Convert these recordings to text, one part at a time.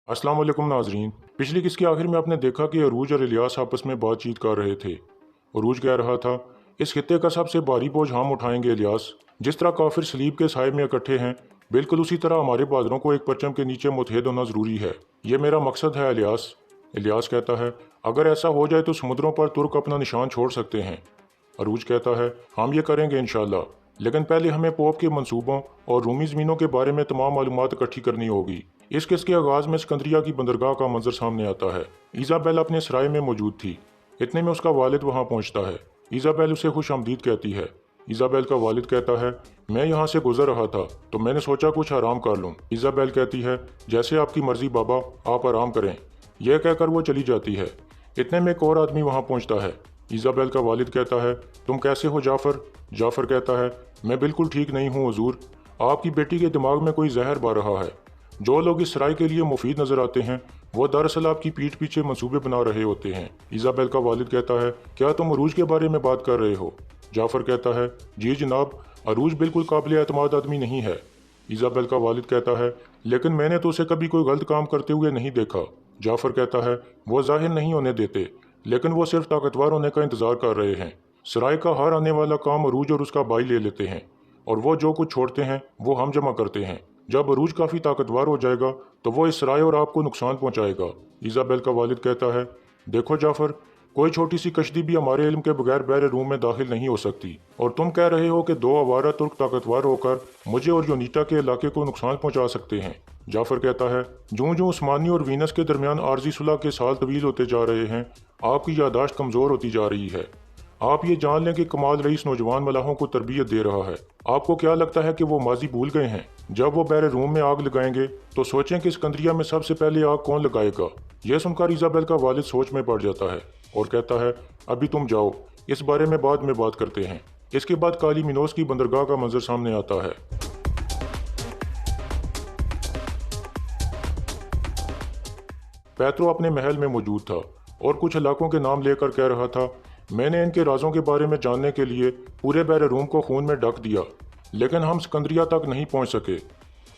अस्सलाम वालेकुम नाजरीन। पिछली किस्त के आखिर में आपने देखा कि अरूज और इलियास आपस में बातचीत कर रहे थे। अरूज कह रहा था, इस खित्ते का सबसे भारी बोझ हम उठाएंगे इलियास। जिस तरह काफिर सलीब के साए में इकट्ठे हैं, बिल्कुल उसी तरह हमारे बहादुरों को एक परचम के नीचे मुत्तहिद होना ज़रूरी है। ये मेरा मकसद है इलियास। इलियास कहता है, अगर ऐसा हो जाए तो समुद्रों पर तुर्क अपना निशान छोड़ सकते हैं। अरूज कहता है, हम ये करेंगे इंशाल्लाह, लेकिन पहले हमें पोप के मंसूबों और रूमी ज़मीनों के बारे में तमाम मालूमात इकट्ठी करनी होगी। इस किस्त के आगाज़ में सिकंदरिया की बंदरगाह का मंजर सामने आता है। इज़ाबेल अपने सराय में मौजूद थी। इतने में उसका वालिद वहाँ पहुँचता है। इज़ाबेल उसे खुश आमदीद कहती है। इज़ाबेल का वालिद कहता है, मैं यहाँ से गुजर रहा था तो मैंने सोचा कुछ आराम कर लूँ। इज़ाबेल कहती है, जैसे आपकी मर्जी बाबा, आप आराम करें। यह कहकर वो चली जाती है। इतने में एक और आदमी वहाँ पहुँचता है। इज़ाबेल का वालिद कहता है, तुम कैसे हो जाफ़र? जाफ़र कहता है, मैं बिल्कुल ठीक नहीं हूँ हुजूर। आपकी बेटी के दिमाग में कोई जहर बह रहा है। जो लोग इस सराय के लिए मुफीद नजर आते हैं, वो दरअसल आपकी पीठ पीछे मंसूबे बना रहे होते हैं। इज़ाबेल का वालिद कहता है, क्या तुम अरूज के बारे में बात कर रहे हो? जाफ़र कहता है, जी जनाब, अरूज बिल्कुल काबिल एतमाद आदमी नहीं है। इज़ाबेल का वालिद कहता है, लेकिन मैंने तो उसे कभी कोई गलत काम करते हुए नहीं देखा। जाफ़र कहता है, वो जाहिर नहीं होने देते, लेकिन वो सिर्फ ताकतवर होने का इंतजार कर रहे हैं। सराय का हर आने वाला काम अरूज और उसका भाई ले लेते हैं, और वो जो कुछ छोड़ते हैं वो हम जमा करते हैं। जब अरूज काफ़ी ताकतवर हो जाएगा तो वो इस सराय और आपको नुकसान पहुंचाएगा। इज़ाबेल का वालिद कहता है, देखो जाफ़र, कोई छोटी सी कश्ती भी हमारे इल्म के बगैर बहर रूम में दाखिल नहीं हो सकती, और तुम कह रहे हो कि दो आवारा तुर्क ताकतवर होकर मुझे और यूनिटा के इलाके को नुकसान पहुंचा सकते हैं। जाफ़र कहता है, जूं जूं उस्मानी और वीनस के दरमियान आर्जी सुलह के साल तवील होते जा रहे हैं, आपकी यादाश्त कमज़ोर होती जा रही है। आप ये जान लें कि कमाल रईस नौजवान मलाहों को तरबियत दे रहा है। आपको क्या लगता है कि वो माजी भूल गए हैं? जब वो बहरे रूम में आग लगाएंगे तो सोचें कि सिकंदरिया में सबसे पहले आग कौन लगाएगा। यह सुनकर इज़ाबेल का वालिद सोच में पड़ जाता है और कहता है, अभी तुम जाओ, इस बारे में बाद में बात करते हैं। इसके बाद काली मिनोस की बंदरगाह का मंजर सामने आता है। पेत्रो अपने महल में मौजूद था और कुछ इलाकों के नाम लेकर कह रहा था, मैंने इनके राजों के बारे में जानने के लिए पूरे बहरे रूम को खून में ढक दिया, लेकिन हम सिकंदरिया तक नहीं पहुंच सके।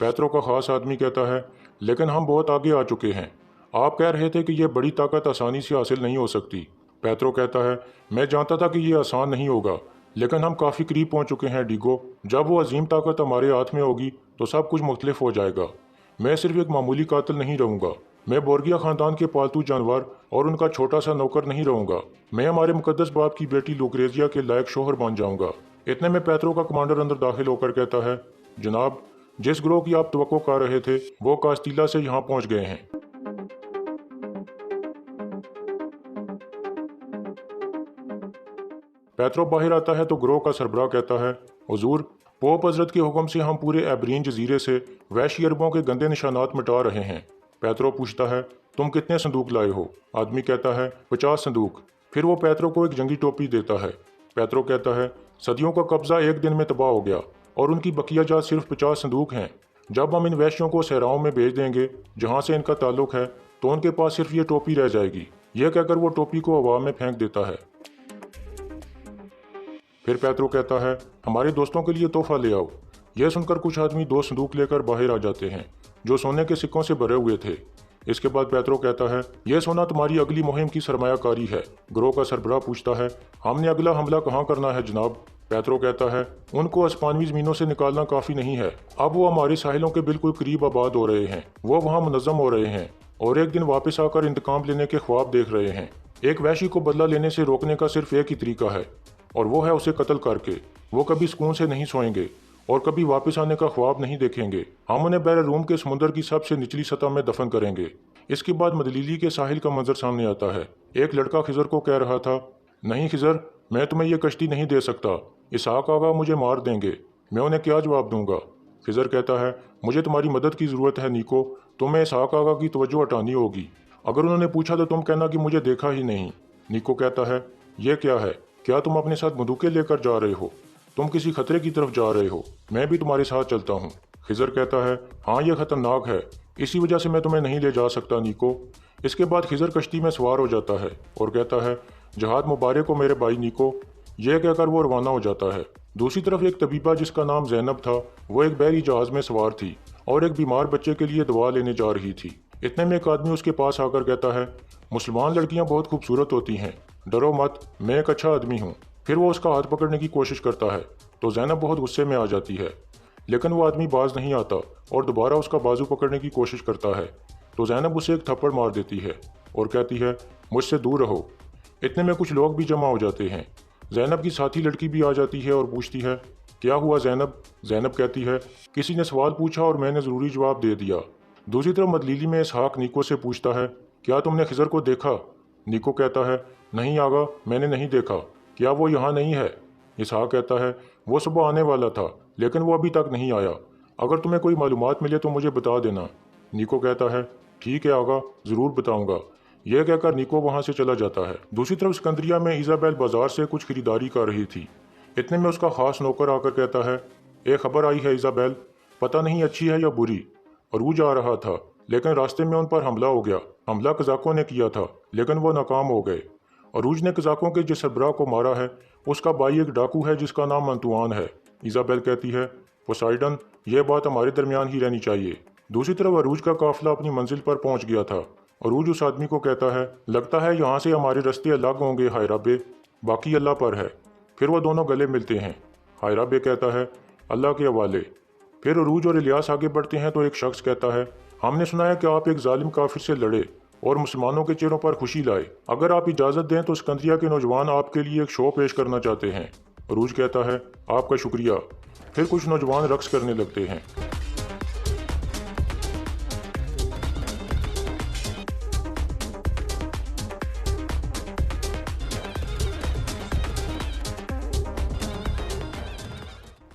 पेत्रो का खास आदमी कहता है, लेकिन हम बहुत आगे आ चुके हैं। आप कह रहे थे कि यह बड़ी ताकत आसानी से हासिल नहीं हो सकती। पेत्रो कहता है, मैं जानता था कि यह आसान नहीं होगा, लेकिन हम काफ़ी करीब पहुंच चुके हैं डीगो। जब वो अजीम ताकत हमारे हाथ में होगी तो सब कुछ मुख्तलिफ हो जाएगा। मैं सिर्फ एक मामूली कातिल नहीं रहूँगा। मैं बोर्गिया ख़ानदान के पालतू जानवर और उनका छोटा सा नौकर नहीं रहूँगा। मैं हमारे मुकद्दस बाप की बेटी लुक्रेजिया के लायक शोहर बन जाऊँगा। इतने में पेत्रो का कमांडर अंदर दाखिल होकर कहता है, जनाब, जिस ग्रोह की आप तवक्को कर रहे थे वो कास्तीला से यहाँ पहुँच गए हैं। पेत्रो बाहर आता है तो ग्रोह का सरबराह कहता है, हुजूर, पोप हजरत के हुक्म से हम पूरे एब्रीन जजीरे से वैशी अरबों के गंदे निशानात मिटा रहे हैं। पेत्रो पूछता है, तुम कितने संदूक लाए हो? आदमी कहता है, 50 संदूक। फिर वो पेत्रो को एक जंगी टोपी देता है। पेत्रो कहता है, सदियों का कब्जा एक दिन में तबाह हो गया और उनकी बकिया जात सिर्फ 50 संदूक हैं। जब हम इन वैश्यों को सहराओं में भेज देंगे जहाँ से इनका ताल्लुक है, तो उनके पास सिर्फ ये टोपी रह जाएगी। यह कहकर वो टोपी को हवा में फेंक देता है। फिर पेत्रो कहता है, हमारे दोस्तों के लिए तोहफा ले आओ। यह सुनकर कुछ आदमी 2 संदूक लेकर बाहर आ जाते हैं जो सोने के सिक्कों से भरे हुए थे। इसके बाद पेत्रो कहता है, यह सोना तुम्हारी अगली मुहिम की सरमायाकारी है। ग्रोह का सरबराह पूछता है, हमने अगला हमला कहाँ करना है जनाब? पेत्रो कहता है, उनको आसमानवी ज़मीनों से निकालना काफ़ी नहीं है। अब वो हमारे साहिलों के बिल्कुल करीब आबाद हो रहे हैं। वो वहाँ मुनज़्ज़म हो रहे हैं और एक दिन वापस आकर इंतकाम लेने के ख्वाब देख रहे हैं। एक वैशी को बदला लेने से रोकने का सिर्फ एक ही तरीका है, और वो है उसे कत्ल करके। वो कभी सुकून से नहीं सोएंगे और कभी वापस आने का ख्वाब नहीं देखेंगे। हम उन्हें बहरे रूम के समुद्र की सबसे निचली सतह में दफन करेंगे। इसके बाद मदलीली के साहिल का मंजर सामने आता है। एक लड़का खिजर को कह रहा था, नहीं खिजर, मैं तुम्हें यह कश्ती नहीं दे सकता। इसहाक आगा मुझे मार देंगे। मैं उन्हें क्या जवाब दूंगा? खिजर कहता है, मुझे तुम्हारी मदद की ज़रूरत है नीको। तुम्हें इसहाक आगा की तवज्जो हटानी होगी। अगर उन्होंने पूछा तो तुम कहना कि मुझे देखा ही नहीं। नीको कहता है, यह क्या है? क्या तुम अपने साथ बंदूकें लेकर जा रहे हो? तुम किसी खतरे की तरफ जा रहे हो। मैं भी तुम्हारे साथ चलता हूँ। खिजर कहता है, हाँ यह खतरनाक है, इसी वजह से मैं तुम्हें नहीं ले जा सकता नीको। इसके बाद खिजर कश्ती में सवार हो जाता है और कहता है, जहाद मुबारक हो मेरे भाई नीको। यह कहकर वो रवाना हो जाता है। दूसरी तरफ एक तबीबा जिसका नाम जैनब था, वो एक बहरी जहाज में सवार थी और एक बीमार बच्चे के लिए दवा लेने जा रही थी। इतने में एक आदमी उसके पास आकर कहता है, मुसलमान लड़कियां बहुत खूबसूरत होती हैं, डरो मत, मैं एक अच्छा आदमी हूँ। फिर वो उसका हाथ पकड़ने की कोशिश करता है तो ज़ैनब बहुत गुस्से में आ जाती है, लेकिन वो आदमी बाज नहीं आता और दोबारा उसका बाजू पकड़ने की कोशिश करता है तो ज़ैनब उसे एक थप्पड़ मार देती है और कहती है, मुझसे दूर रहो। इतने में कुछ लोग भी जमा हो जाते हैं। ज़ैनब की साथी लड़की भी आ जाती है और पूछती है, क्या हुआ ज़ैनब? ज़ैनब कहती है, किसी ने सवाल पूछा और मैंने ज़रूरी जवाब दे दिया। दूसरी तरफ मदलीली में इसहाक नीको से पूछता है, क्या तुमने खिज़र को देखा? नीको कहता है, नहीं आगा, मैंने नहीं देखा। क्या वो यहाँ नहीं है? इसहाक कहता है, वो सुबह आने वाला था लेकिन वो अभी तक नहीं आया। अगर तुम्हें कोई मालूमात मिले तो मुझे बता देना। नीको कहता है, ठीक है आगा, ज़रूर बताऊंगा। यह कहकर नीको वहाँ से चला जाता है। दूसरी तरफ सिकंदरिया में इज़ाबेल बाजार से कुछ खरीदारी कर रही थी। इतने में उसका खास नौकर आकर कहता है, एक खबर आई है इज़ाबेल, पता नहीं अच्छी है या बुरी। अरूज आ रहा था लेकिन रास्ते में उन पर हमला हो गया। हमला कज़ाकों ने किया था लेकिन वो नाकाम हो गए। अरूज ने कज़ाकों के जिस सरबराह को मारा है उसका भाई एक डाकू है जिसका नाम अंतुआन है। इज़ाबेल कहती है, पोसाइडन, यह बात हमारे दरमियान ही रहनी चाहिए। दूसरी तरफ अरूज का काफिला अपनी मंजिल पर पहुंच गया था। अरूज उस आदमी को कहता है, लगता है यहाँ से हमारे रास्ते अलग होंगे हायराबे, बाकी अल्लाह पर है। फिर वो दोनों गले मिलते हैं। हायराबे कहता है, अल्लाह के हवाले। फिर अरूज और इलियास आगे बढ़ते हैं तो एक शख्स कहता है, हमने सुना है कि आप एक जालिम काफिर से लड़े और मुसलमानों के चेहरों पर खुशी लाए। अगर आप इजाज़त दें तो सिकंदरिया के नौजवान आपके लिए एक शो पेश करना चाहते हैं। अरूज कहता है, आपका शुक्रिया। फिर कुछ नौजवान रक्स करने लगते हैं।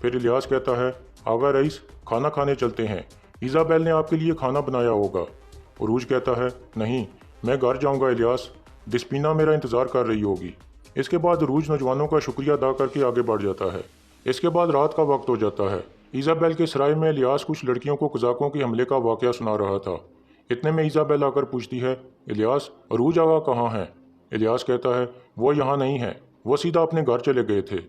फिर इलियास कहता है, आगा रईस, खाना खाने चलते हैं, इज़ाबेल ने आपके लिए खाना बनाया होगा। अरूज कहता है, नहीं, मैं घर जाऊंगा इलियास, दिस्पीना मेरा इंतज़ार कर रही होगी। इसके बाद अरूज नौजवानों का शुक्रिया अदा करके आगे बढ़ जाता है। इसके बाद रात का वक्त हो जाता है। इज़ाबेल के सराय में इलियास कुछ लड़कियों को कज़ाकों के हमले का वाक़या सुना रहा था। इतने में इज़ाबेल आकर पूछती है, इलियास, अरूज आगा कहाँ हैं? इलियास कहता है, वो यहाँ नहीं है, वो सीधा अपने घर चले गए थे।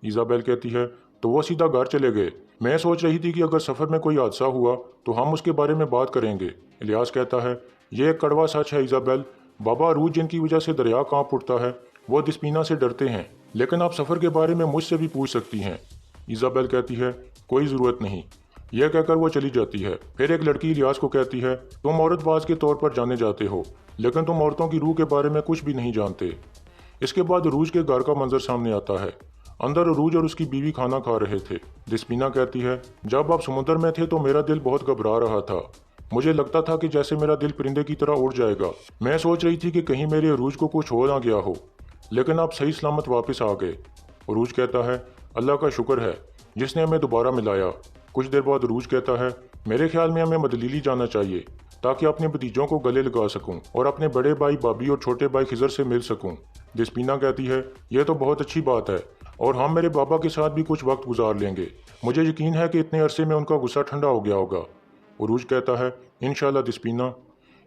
इज़ाबेल कहती है, तो वो सीधा घर चले गए। मैं सोच रही थी कि अगर सफ़र में कोई हादसा हुआ तो हम उसके बारे में बात करेंगे। इलियास कहता है, ये एक कड़वा सच है इज़ाबेल, बाबा अरूज जिनकी वजह से दरिया कांप उठता है वो दिस्पीना से डरते हैं, लेकिन आप सफ़र के बारे में मुझसे भी पूछ सकती हैं। इज़ाबेल कहती है, कोई ज़रूरत नहीं। यह कहकर वो चली जाती है। फिर एक लड़की इलियास को कहती है, तुम औरतबाज के तौर पर जाने जाते हो लेकिन तुम औरतों की रूह के बारे में कुछ भी नहीं जानते। इसके बाद अरूज के घर का मंजर सामने आता है। अंदर अरूज और उसकी बीवी खाना खा रहे थे। दिस्पीना कहती है, जब आप समुद्र में थे तो मेरा दिल बहुत घबरा रहा था। मुझे लगता था कि जैसे मेरा दिल परिंदे की तरह उड़ जाएगा। मैं सोच रही थी कि कहीं मेरे अरूज को कुछ हो ना गया हो, लेकिन आप सही सलामत वापस आ गए। अरूज कहता है, अल्लाह का शुक्र है जिसने हमें दोबारा मिलाया। कुछ देर बाद अरूज कहता है, मेरे ख्याल में हमें मदलीली जाना चाहिए ताकि अपने भतीजों को गले लगा सकूं और अपने बड़े भाई बाबी और छोटे भाई खिजर से मिल सकूं। दिस्पीना कहती है, यह तो बहुत अच्छी बात है और हम मेरे बाबा के साथ भी कुछ वक्त गुजार लेंगे। मुझे यकीन है कि इतने अरसे में उनका गुस्सा ठंडा हो गया होगा। उरूज कहता है, इंशाल्लाह दिस्पीना।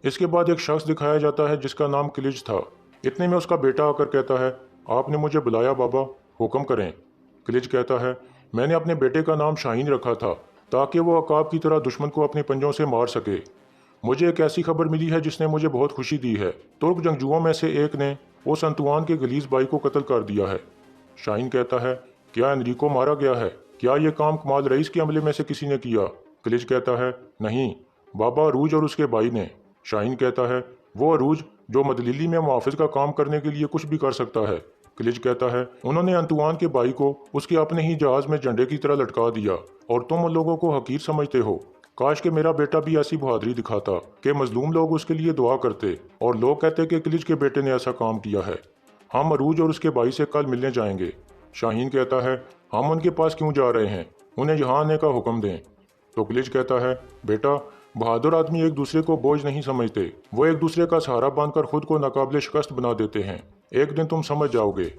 इसके बाद एक शख्स दिखाया जाता है जिसका नाम किलिज था। इतने में उसका बेटा आकर कहता है, आपने मुझे बुलाया बाबा, हुक्म करें। किलिज कहता है, मैंने अपने बेटे का नाम शाहीन रखा था ताकि वो अकाब की तरह दुश्मन को अपने पंजों से मार सके। मुझे एक ऐसी खबर मिली है जिसने मुझे बहुत खुशी दी है। तुर्क जंगजुओं में से एक ने उस अंतुआन के गलीज भाई को कत्ल कर दिया है। शाहीन कहता है, क्या एनरिको मारा गया है? क्या ये काम कमाल रईस के हमले में से किसी ने किया? किलिज कहता है, नहीं, बाबा अरूज और उसके भाई ने। शाहीन कहता है, वो अरूज जो मदलीली में मुहाफिज का काम करने के लिए कुछ भी कर सकता है। किलिज कहता है, उन्होंने अंतुआन के भाई को उसके अपने ही जहाज में झंडे की तरह लटका दिया और तुम उन लोगों को हकीर समझते हो। काश के मेरा बेटा भी ऐसी बहादुरी दिखाता कि मजलूम लोग उसके लिए दुआ करते और लोग कहते कि किलिज के बेटे ने ऐसा काम किया है। हम अरूज और उसके भाई से कल मिलने जाएंगे। शाहीन कहता है, हम उनके पास क्यों जा रहे हैं? उन्हें यहाँ आने का हुक्म दें। तो किलिज कहता है, बेटा, बहादुर आदमी एक दूसरे को बोझ नहीं समझते, वो एक दूसरे का सहारा बांधकर खुद को नाकाबिले शिकस्त बना देते हैं। एक दिन तुम समझ जाओगे।